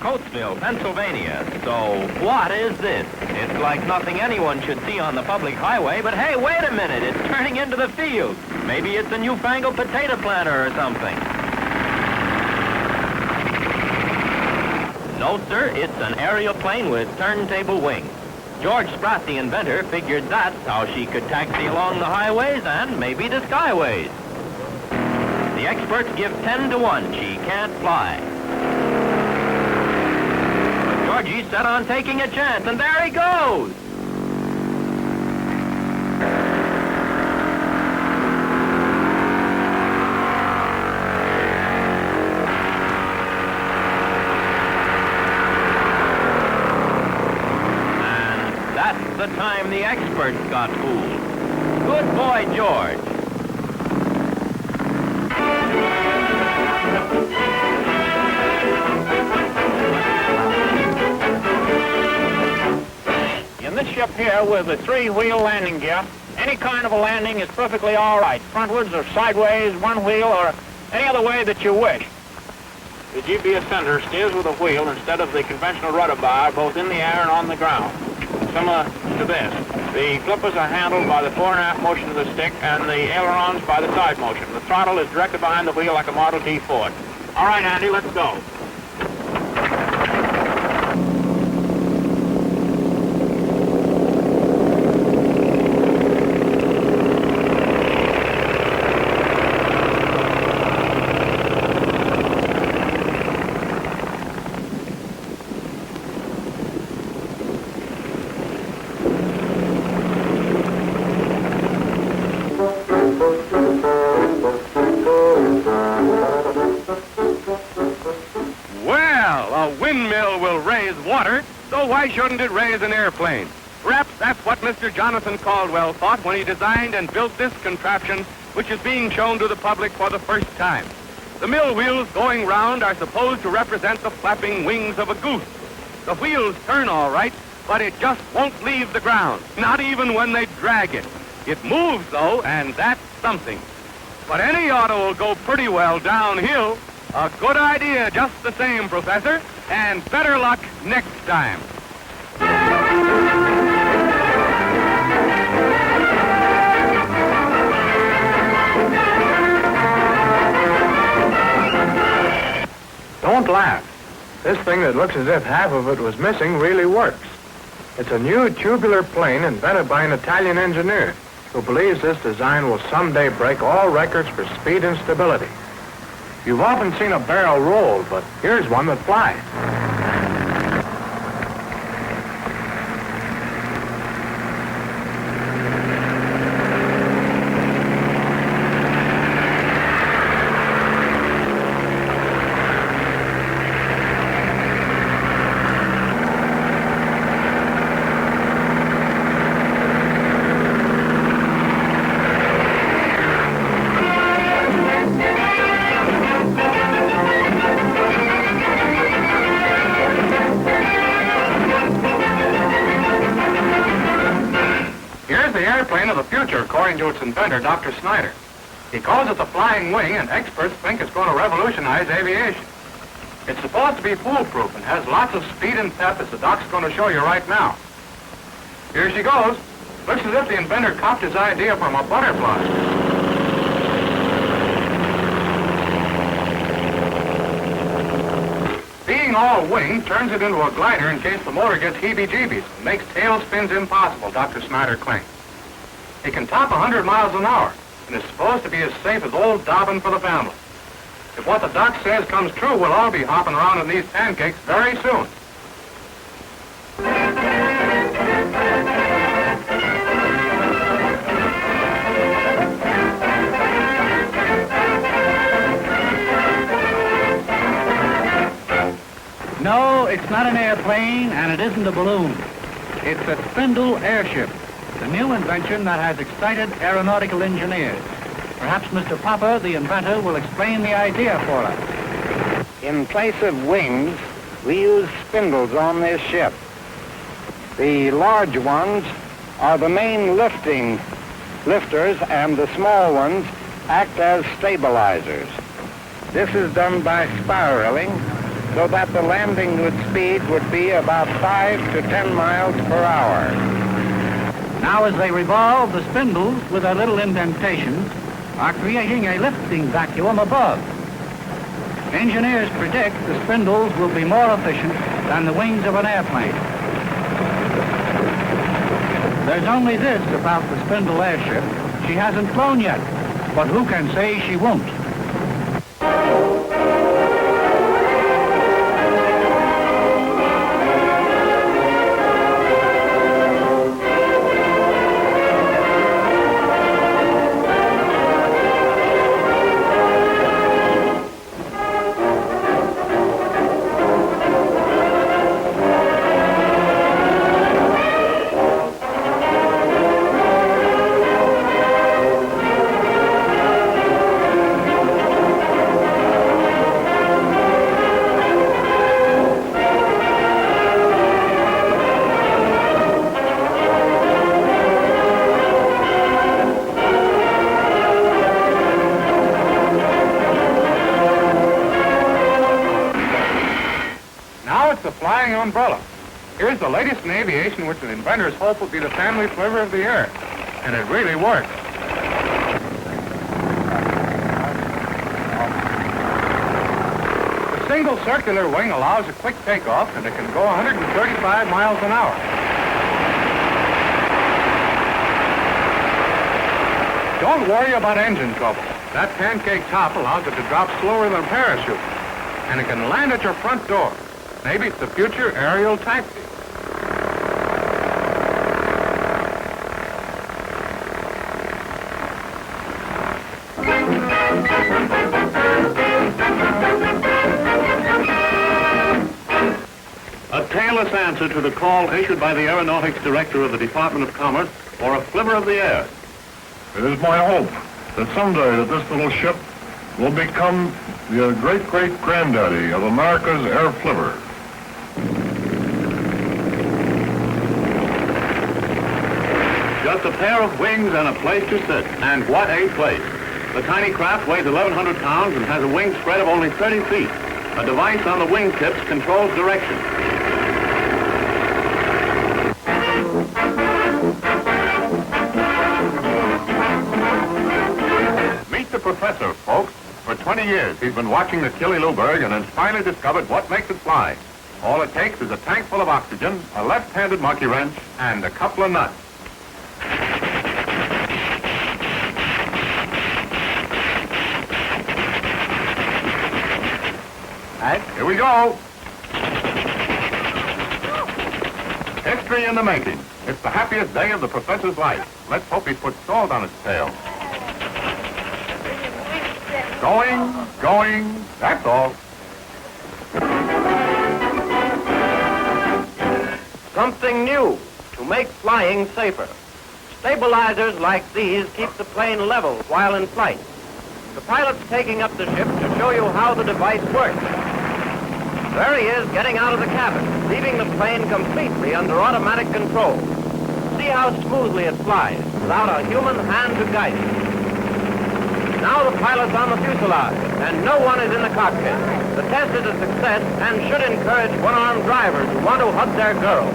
Coatesville, Pennsylvania. So, what is this? It's like nothing anyone should see on the public highway, but hey, wait a minute, it's turning into the field. Maybe it's a newfangled potato planter or something. No, sir, it's an aeroplane with turntable wings. George Spratt, the inventor, figured that's how she could taxi along the highways and maybe the skyways. The experts give 10 to 1 she can't fly. But Georgie's set on taking a chance, and there he goes! And that's the time the experts got fooled. Good boy, George. In this ship here with the three-wheel landing gear, any kind of a landing is perfectly all right. Frontwards or sideways, one wheel, or any other way that you wish. The GPS sender steers with a wheel instead of the conventional rudder bar, both in the air and on the ground. Similar to this. The flippers are handled by the fore and aft motion of the stick and the ailerons by the side motion. The throttle is directed behind the wheel like a Model T Ford. All right, Andy, let's go. A windmill will raise water, so why shouldn't it raise an airplane? Perhaps that's what Mr. Jonathan Caldwell thought when he designed and built this contraption, which is being shown to the public for the first time. The mill wheels going round are supposed to represent the flapping wings of a goose. The wheels turn all right, but it just won't leave the ground, not even when they drag it. It moves, though, and that's something. But any auto will go pretty well downhill. A good idea just the same, Professor, and better luck next time. Don't laugh. This thing that looks as if half of it was missing really works. It's a new tubular plane invented by an Italian engineer who believes this design will someday break all records for speed and stability. You've often seen a barrel roll, but here's one that flies. Here's the airplane of the future, according to its inventor, Dr. Snyder. He calls it the flying wing, and experts think it's going to revolutionize aviation. It's supposed to be foolproof and has lots of speed and pep, as the doc's going to show you right now. Here she goes. Looks as if the inventor copied his idea from a butterfly. Being all wing turns it into a glider in case the motor gets heebie-jeebies and makes tail spins impossible, Dr. Snyder claims. It can top 100 miles an hour and is supposed to be as safe as old Dobbin for the family. If what the doc says comes true, we'll all be hopping around in these pancakes very soon. No, it's not an airplane, and it isn't a balloon. It's a spindle airship, the new invention that has excited aeronautical engineers. Perhaps Mr. Popper, the inventor, will explain the idea for us. In place of wings, we use spindles on this ship. The large ones are the main lifters, and the small ones act as stabilizers. This is done by spiraling so that the landing with speed would be about 5 to 10 miles per hour. Now as they revolve, the spindles, with their little indentations, are creating a lifting vacuum above. Engineers predict the spindles will be more efficient than the wings of an airplane. There's only this about the spindle airship. She hasn't flown yet, but who can say she won't? The flying umbrella. Here's the latest in aviation, which the inventors hope will be the family flavor of the year. And it really works. The single circular wing allows a quick takeoff, and it can go 135 miles an hour. Don't worry about engine trouble. That pancake top allows it to drop slower than a parachute. And it can land at your front door. Maybe it's the future aerial taxi. A tailless answer to the call issued by the Aeronautics Director of the Department of Commerce for a flivver of the air. It is my hope that someday that this little ship will become the great-great-granddaddy of America's air flivver. Just a pair of wings and a place to sit. And what a place. The tiny craft weighs 1,100 pounds and has a wing spread of only 30 feet. A device on the wingtips controls direction. Meet the professor, folks. For 20 years, he's been watching the Killylouberg and has finally discovered what makes it fly. All it takes is a tank full of oxygen, a left-handed monkey wrench, and a couple of nuts. Here we go. History in the making. It's the happiest day of the professor's life. Let's hope he puts salt on his tail. Going, that's all. Something new to make flying safer. Stabilizers like these keep the plane level while in flight. The pilot's taking up the ship to show you how the device works. There he is getting out of the cabin, leaving the plane completely under automatic control. See how smoothly it flies without a human hand to guide it. Now the pilot's on the fuselage, and no one is in the cockpit. The test is a success and should encourage one-armed drivers who want to hug their girls.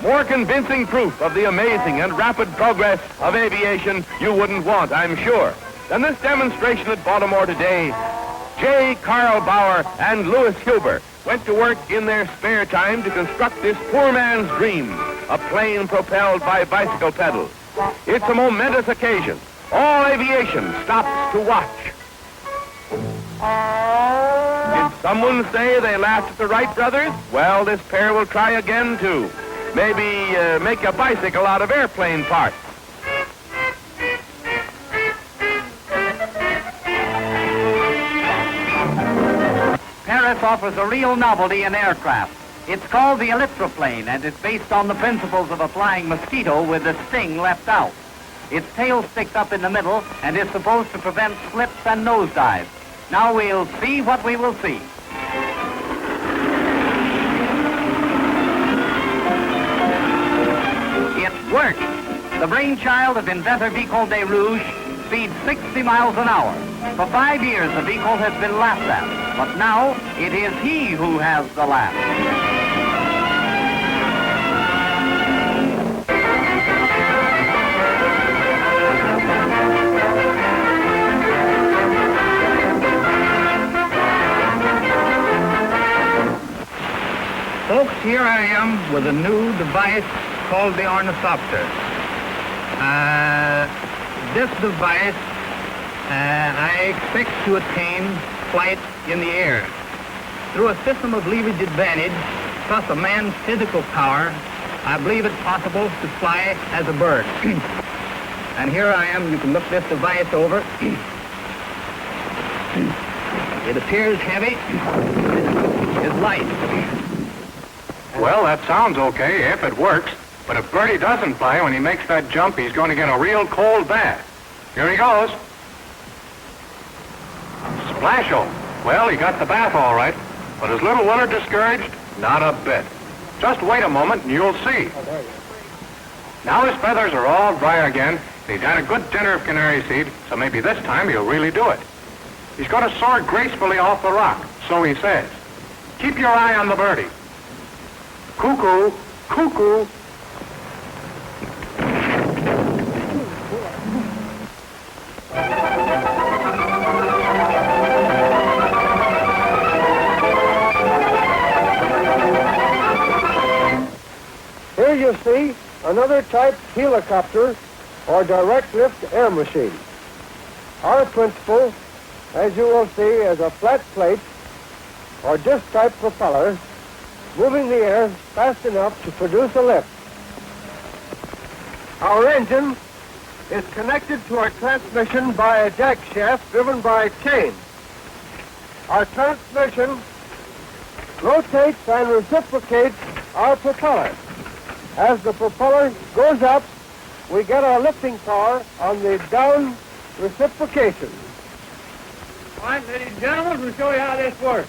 More convincing proof of the amazing and rapid progress of aviation you wouldn't want, I'm sure, than this demonstration at Baltimore today. J. Carl Bauer and Louis Huber went to work in their spare time to construct this poor man's dream, a plane propelled by bicycle pedals. It's a momentous occasion. All aviation stops to watch. Did someone say they laughed at the Wright brothers? Well, this pair will try again, too. Maybe make a bicycle out of airplane parts. Paris offers a real novelty in aircraft. It's called the elliptroplane, and it's based on the principles of a flying mosquito with the sting left out. Its tail sticks up in the middle and is supposed to prevent slips and nosedives. Now we'll see what we will see. It works. The brainchild of inventor Vicomte de Rouge speeds 60 miles an hour. For 5 years, the Vicomte has been laughed at, but now it is he who has the laugh. Folks, here I am with a new device called the ornithopter. This device, I expect to attain flight in the air. Through a system of leverage advantage, plus a man's physical power, I believe it possible to fly as a bird. And here I am, you can look this device over. It appears heavy, it's light. Well, that sounds okay if it works. But if Bertie doesn't fly when he makes that jump, he's going to get a real cold bath. Here he goes. Splash-o. Well, he got the bath all right. But is little Willard discouraged? Not a bit. Just wait a moment and you'll see. Now his feathers are all dry again. He's had a good dinner of canary seed, so maybe this time he'll really do it. He's going to soar gracefully off the rock, so he says. Keep your eye on the birdie. Cuckoo, cuckoo. Here you see another type helicopter or direct lift air machine. Our principle, as you will see, is a flat plate or disc type propeller moving the air fast enough to produce a lift. Our engine is connected to our transmission by a jack shaft driven by a chain. Our transmission rotates and reciprocates our propeller. As the propeller goes up, we get our lifting power on the down reciprocation. All right, ladies and gentlemen, we'll show you how this works.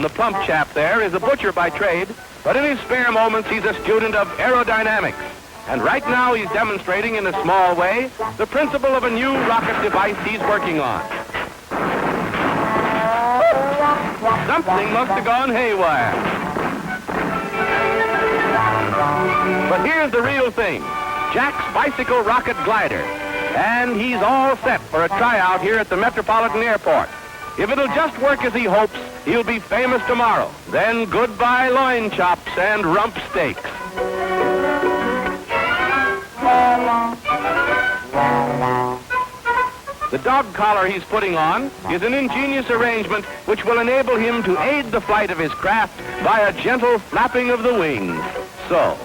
The plump chap there is a butcher by trade, but in his spare moments he's a student of aerodynamics. And right now he's demonstrating in a small way the principle of a new rocket device he's working on. Something must have gone haywire. But here's the real thing, Jack's bicycle rocket glider. And he's all set for a tryout here at the Metropolitan Airport. If it'll just work as he hopes, he'll be famous tomorrow. Then goodbye loin chops and rump steaks. The dog collar he's putting on is an ingenious arrangement which will enable him to aid the flight of his craft by a gentle flapping of the wings. So.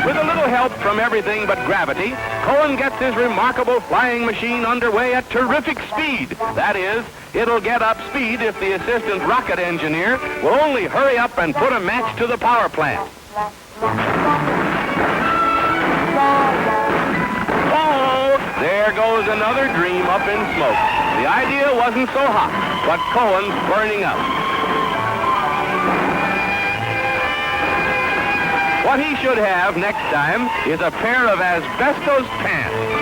With a little help from everything but gravity, Cohen gets his remarkable flying machine underway at terrific speed. That is, it'll get up speed if the assistant rocket engineer will only hurry up and put a match to the power plant. Oh, there there goes another dream up in smoke. The idea wasn't so hot, but Cohen's burning up. What he should have next time is a pair of asbestos pants.